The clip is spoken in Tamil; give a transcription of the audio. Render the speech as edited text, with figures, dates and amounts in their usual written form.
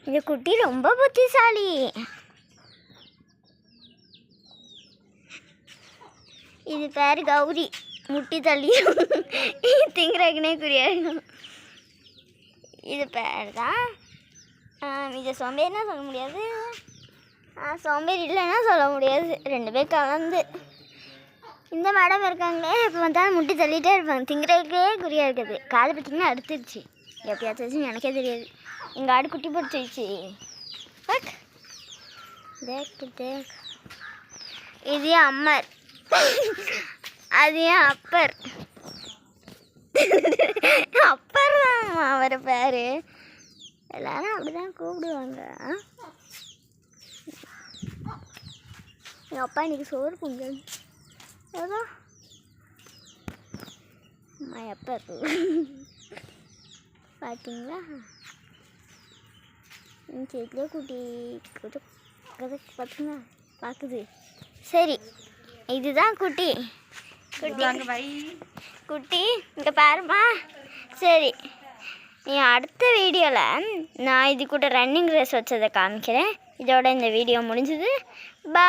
இந்த குட்டி ரொம்ப புத்திசாலி. இது பேர் கௌரி. முட்டி தள்ளி திங்கிறக்குனே குறியாகும். இது பேர் தான். இதை சோம்பேறினா சொல்ல முடியாது, சோம்பேறி இல்லைன்னா சொல்ல முடியாது. 2 பேர் கலந்து. இந்த மேடம் இருக்காங்களே, இப்போ வந்தாலும் முட்டி தள்ளிகிட்டே இருப்பாங்க. திங்கிறதுக்கே குறியாக இருக்குது. காது பற்றிங்கன்னா அடுத்துருச்சு. எப்பயாச்சும் எனக்கே தெரியாது. எங்கள் ஆடு குட்டி பிடிச்சிருச்சு. தேக் இது அம்மர், அது ஏன் அப்பர். அப்பர் தான் அவர் பேர். எல்லாரும் அப்படிதான் கூப்பிடுவாங்க. எங்கள் அப்பா இன்னைக்கு சோறு பொங்கல். அதான் அப்பர் பார்த்தீங்களா? செடியிலே குட்டி பார்த்தீங்களா? பார்க்குது. சரி, இதுதான் குட்டி. குட்டி இங்கே பாருமா. சரி, நீ அடுத்த வீடியோவில் நான் இது கூட ரன்னிங் ரேஸ் வச்சதை காமிக்கிறேன். இதோட இந்த வீடியோ முடிஞ்சுது. பா.